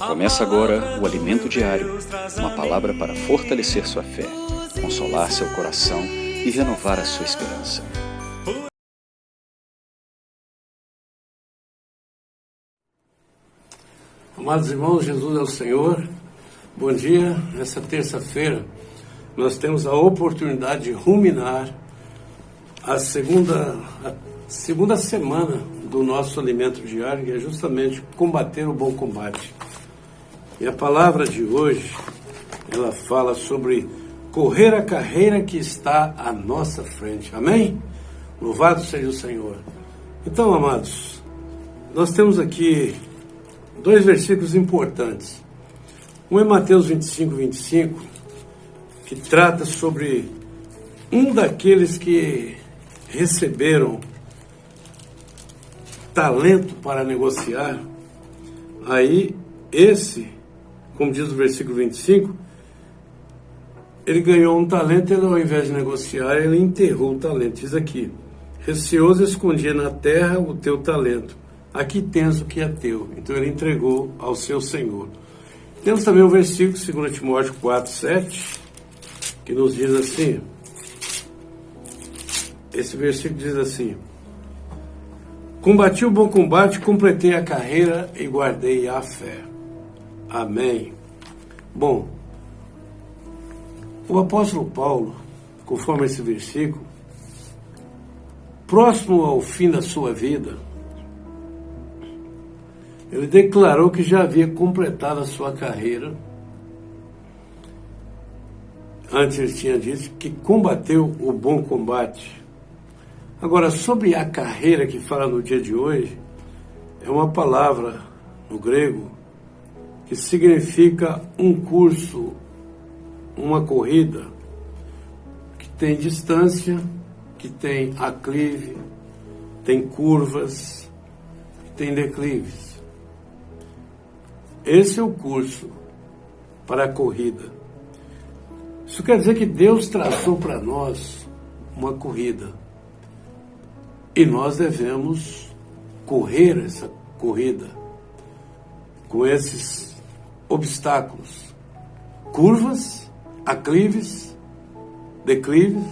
Começa agora o Alimento Diário, uma palavra para fortalecer sua fé, consolar seu coração e renovar a sua esperança. Amados irmãos, Jesus é o Senhor. Bom dia. Nessa terça-feira nós temos a oportunidade de ruminar a segunda semana do nosso alimento diário, que é justamente combater o bom combate. E a palavra de hoje, ela fala sobre correr a carreira que está à nossa frente. Amém? Louvado seja o Senhor. Então, amados, nós temos aqui dois versículos importantes. Um é Mateus 25, que trata sobre um daqueles que receberam talento para negociar. Aí, esse, como diz o versículo 25, ele ganhou um talento, ele, ao invés de negociar, ele enterrou o talento. Diz aqui: receoso escondia na terra o teu talento. Aqui tens o que é teu. Então ele entregou ao seu Senhor. Temos também o versículo 2 Timóteo 4:7, que nos diz assim. Esse versículo diz assim: combati o bom combate, completei a carreira e guardei a fé. Amém. Bom, o apóstolo Paulo, conforme esse versículo, próximo ao fim da sua vida, ele declarou que já havia completado a sua carreira. Antes ele tinha dito que combateu o bom combate. Agora, sobre a carreira que fala no dia de hoje, é uma palavra no grego que significa um curso, uma corrida, que tem distância, que tem aclive, tem curvas, que tem declives. Esse é o curso para a corrida. Isso quer dizer que Deus traçou para nós uma corrida. E nós devemos correr essa corrida com esses obstáculos, curvas, aclives, declives,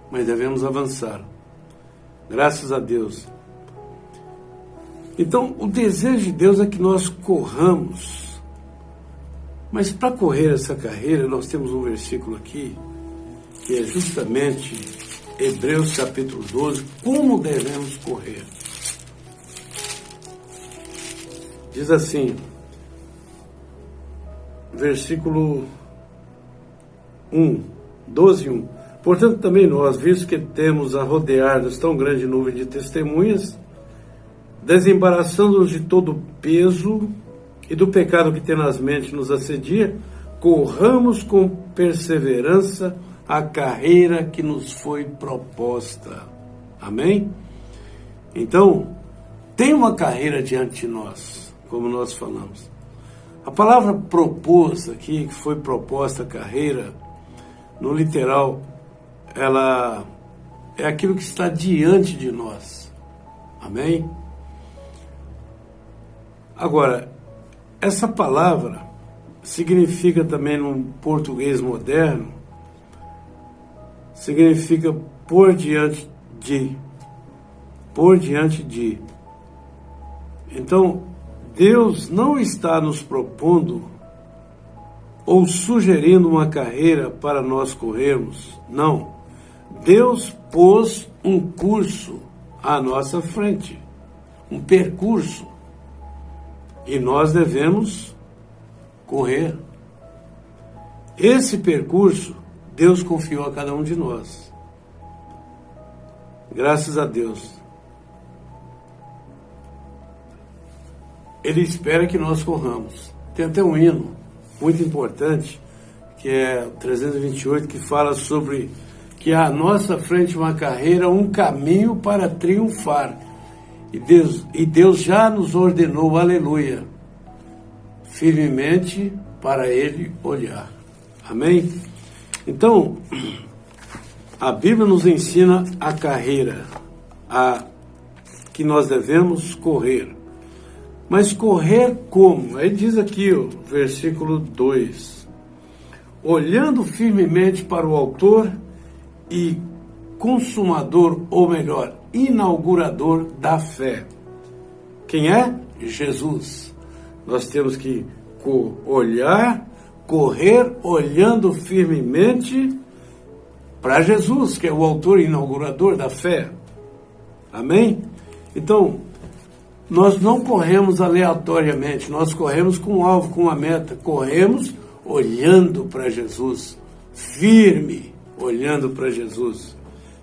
mas devemos avançar. Graças a Deus. Então, o desejo de Deus é que nós corramos. Mas para correr essa carreira, nós temos um versículo aqui, que é justamente Hebreus capítulo 12, como devemos correr. Diz assim, versículo 12:1. Portanto, também nós, visto que temos a rodear-nos tão grande nuvem de testemunhas, desembaraçando-nos de todo o peso e do pecado que tenazmente nos assedia, corramos com perseverança a carreira que nos foi proposta. Amém? Então, tem uma carreira diante de nós, como nós falamos. A palavra propôs aqui, que foi proposta a carreira, no literal, ela é aquilo que está diante de nós. Amém? Agora, essa palavra significa também no português moderno, significa por diante de. Por diante de. Então, Deus não está nos propondo ou sugerindo uma carreira para nós corrermos. Não. Deus pôs um curso à nossa frente, um percurso. E nós devemos correr. Esse percurso, Deus confiou a cada um de nós. Graças a Deus. Ele espera que nós corramos. Tem até um hino muito importante, que é o 328, que fala sobre que à nossa frente uma carreira, um caminho para triunfar. E Deus já nos ordenou, aleluia, firmemente para Ele olhar. Amém? Então, a Bíblia nos ensina a carreira que nós devemos correr. Mas correr como? Aí diz aqui, ó, versículo 2. Olhando firmemente para o autor e consumador, ou melhor, inaugurador da fé. Quem é? Jesus. Nós temos que correr olhando firmemente para Jesus, que é o autor e inaugurador da fé. Amém? Então, nós não corremos aleatoriamente, nós corremos com um alvo, com uma meta, corremos olhando para Jesus, firme, olhando para Jesus,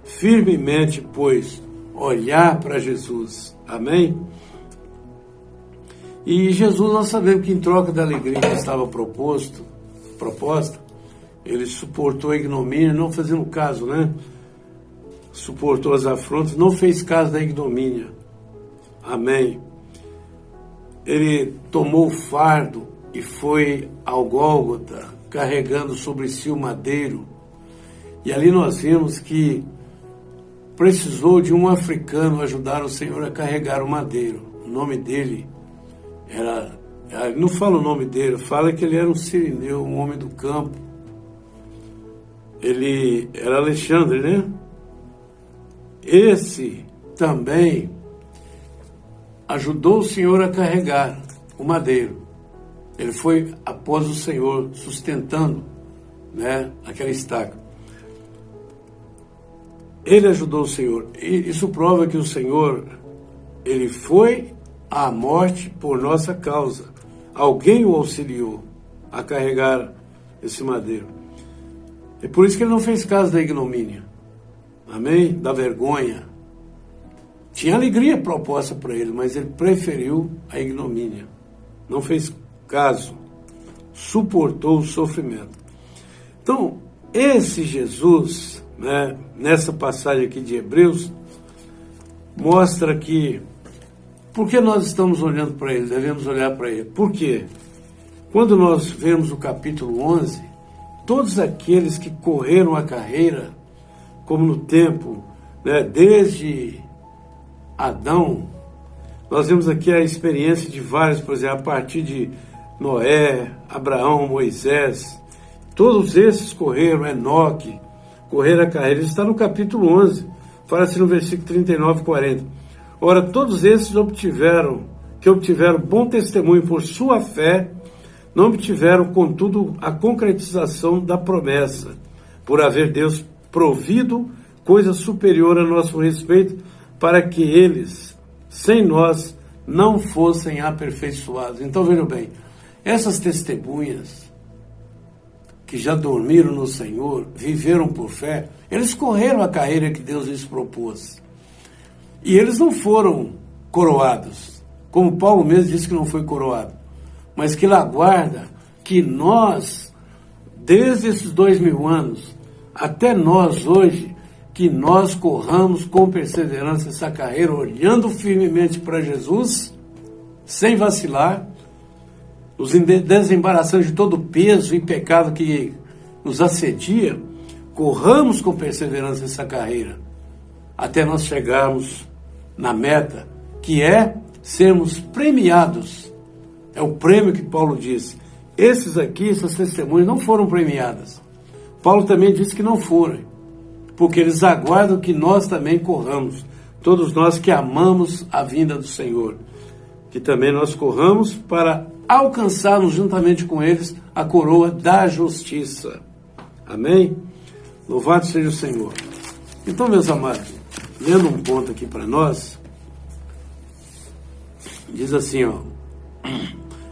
firmemente, pois, olhar para Jesus. Amém? E Jesus, nós sabemos que em troca da alegria que estava proposta, ele suportou a ignomínia, não fazendo caso, né? Suportou as afrontas, não fez caso da ignomínia. Amém. Ele tomou o fardo e foi ao Gólgota, carregando sobre si o madeiro. E ali nós vimos que precisou de um africano ajudar o Senhor a carregar o madeiro. O nome dele não fala o nome dele, fala que ele era um sirineu, um homem do campo. Ele era Alexandre, né? Esse também ajudou o Senhor a carregar o madeiro. Ele foi após o Senhor, sustentando, né, aquela estaca. Ele ajudou o Senhor. E isso prova que o Senhor, ele foi à morte por nossa causa. Alguém o auxiliou a carregar esse madeiro. É por isso que ele não fez caso da ignomínia. Amém? Da vergonha. Tinha alegria proposta para ele, mas ele preferiu a ignomínia. Não fez caso. Suportou o sofrimento. Então, esse Jesus, né, nessa passagem aqui de Hebreus, mostra que, por que nós estamos olhando para ele? Devemos olhar para ele. Por quê? Quando nós vemos o capítulo 11, todos aqueles que correram a carreira, como no tempo, né, desde Adão, nós vemos aqui a experiência de vários, por exemplo, a partir de Noé, Abraão, Moisés, todos esses correram, Enoque, correram a carreira. Isso está no capítulo 11, fala assim no versículo 39 e 40. Ora, todos esses obtiveram bom testemunho por sua fé, não obtiveram, contudo, a concretização da promessa, por haver Deus provido coisa superior a nosso respeito, para que eles, sem nós, não fossem aperfeiçoados. Então, vejam bem, essas testemunhas que já dormiram no Senhor, viveram por fé, eles correram a carreira que Deus lhes propôs. E eles não foram coroados, como Paulo mesmo disse que não foi coroado, mas que ele aguarda que nós, desde esses 2000 anos, até nós hoje, que nós corramos com perseverança essa carreira, olhando firmemente para Jesus, sem vacilar, nos desembaraçando de todo o peso e pecado que nos assedia, corramos com perseverança essa carreira, até nós chegarmos na meta, que é sermos premiados. É o prêmio que Paulo disse. Essas testemunhas não foram premiadas. Paulo também disse que não foram, porque eles aguardam que nós também corramos, todos nós que amamos a vinda do Senhor, que também nós corramos para alcançarmos juntamente com eles a coroa da justiça. Amém? Louvado seja o Senhor. Então, meus amados, lendo um ponto aqui para nós, diz assim, ó: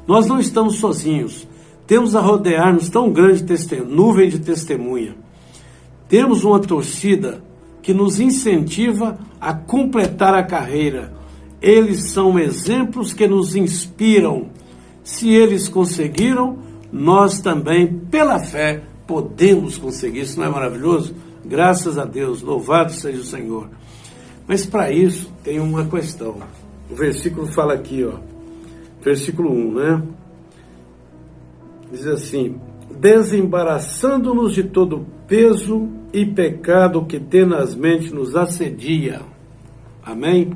nós não estamos sozinhos, temos a rodear-nos tão grande nuvem de testemunha. Temos uma torcida que nos incentiva a completar a carreira. Eles são exemplos que nos inspiram. Se eles conseguiram, nós também, pela fé, podemos conseguir. Isso não é maravilhoso? Graças a Deus, louvado seja o Senhor. Mas para isso tem uma questão. O versículo fala aqui, ó, versículo 1, né? Diz assim: desembaraçando-nos de todo peso e pecado que tenazmente nos assedia. Amém?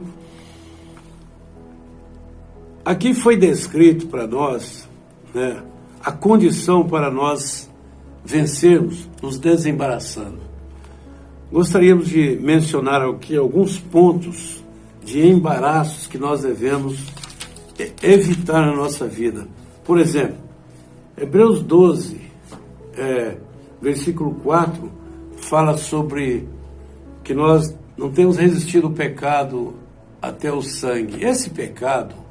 Aqui foi descrito para nós, né, a condição para nós vencermos, nos desembaraçando. Gostaríamos de mencionar aqui alguns pontos de embaraços que nós devemos evitar na nossa vida. Por exemplo, Hebreus 12, versículo 4, fala sobre que nós não temos resistido ao pecado até o sangue. Esse pecado,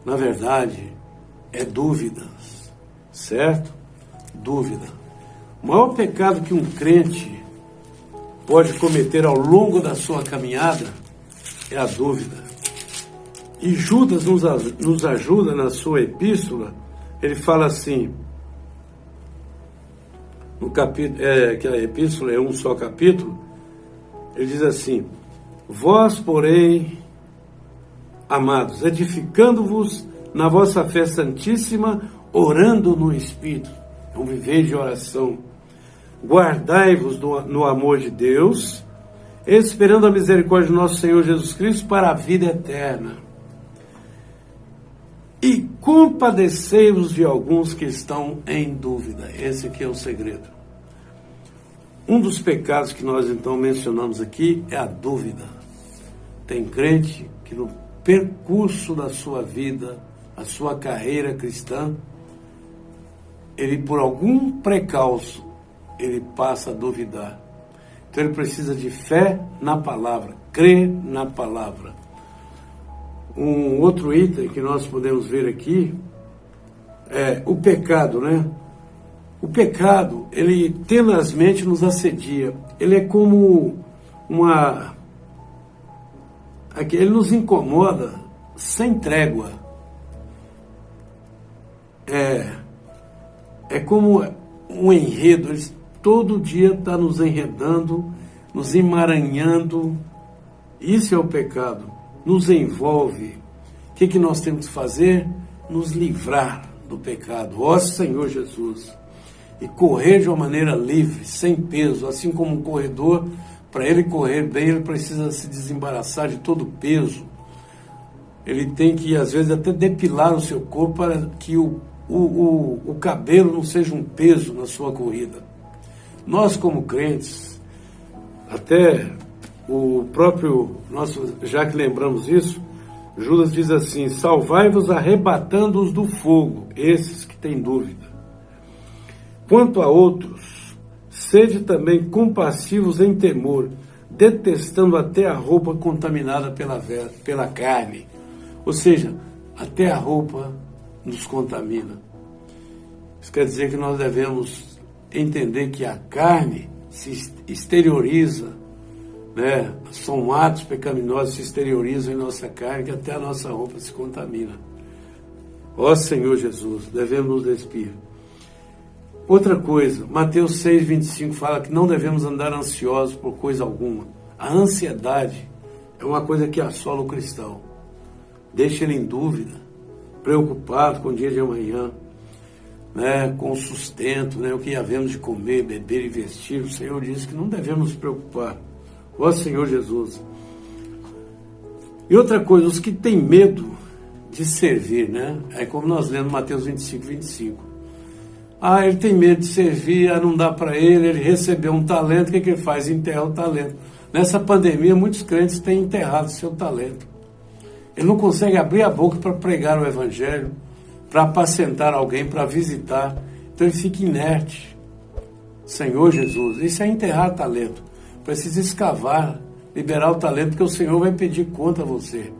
na verdade, é dúvidas, certo? Dúvida. O maior pecado que um crente pode cometer ao longo da sua caminhada é a dúvida. E Judas nos ajuda na sua epístola. Ele fala assim, no capítulo, que a epístola é um só capítulo, ele diz assim: vós, porém, amados, edificando-vos na vossa fé santíssima, orando no Espírito. É um viver de oração. Guardai-vos no amor de Deus, esperando a misericórdia do nosso Senhor Jesus Cristo para a vida eterna. E compadecei-vos de alguns que estão em dúvida. Esse aqui é o segredo. Um dos pecados que nós então mencionamos aqui é a dúvida. Tem crente que no percurso da sua vida, a sua carreira cristã, ele por algum precalço, ele passa a duvidar. Então ele precisa de fé na palavra, crer na palavra. Um outro item que nós podemos ver aqui é o pecado, né? O pecado, ele tenazmente nos assedia. Ele é como ele nos incomoda sem trégua. É como um enredo, ele todo dia está nos enredando, nos emaranhando. Isso é o pecado, nos envolve. O que nós temos que fazer? Nos livrar do pecado, ó Senhor Jesus, e correr de uma maneira livre, sem peso, assim como um corredor, para ele correr bem, ele precisa se desembaraçar de todo o peso. Ele tem que, às vezes, até depilar o seu corpo para que o cabelo não seja um peso na sua corrida. Nós, como crentes, até o próprio, já que lembramos isso, Judas diz assim: salvai-vos arrebatando-os do fogo, esses que têm dúvida. Quanto a outros, sede também compassivos em temor, detestando até a roupa contaminada pela carne. Ou seja, até a roupa nos contamina. Isso quer dizer que nós devemos entender que a carne se exterioriza, né? São atos pecaminosos que se exteriorizam em nossa carne, que até a nossa roupa se contamina. Ó Senhor Jesus, devemos nos despir. Outra coisa, Mateus 6,25 fala que não devemos andar ansiosos por coisa alguma. A ansiedade é uma coisa que assola o cristão. Deixa ele em dúvida, preocupado com o dia de amanhã, né, com o sustento, né, o que havemos de comer, beber e vestir. O Senhor diz que não devemos nos preocupar. Ó Senhor Jesus. E outra coisa, os que têm medo de servir, né? É como nós lemos Mateus 25. Ele tem medo de servir, não dá para ele recebeu um talento, o que ele faz? Enterra o talento. Nessa pandemia, muitos crentes têm enterrado seu talento. Ele não consegue abrir a boca para pregar o evangelho, para apacentar alguém, para visitar. Então ele fica inerte. Senhor Jesus, isso é enterrar talento. Precisa escavar, liberar o talento, porque o Senhor vai pedir conta a você.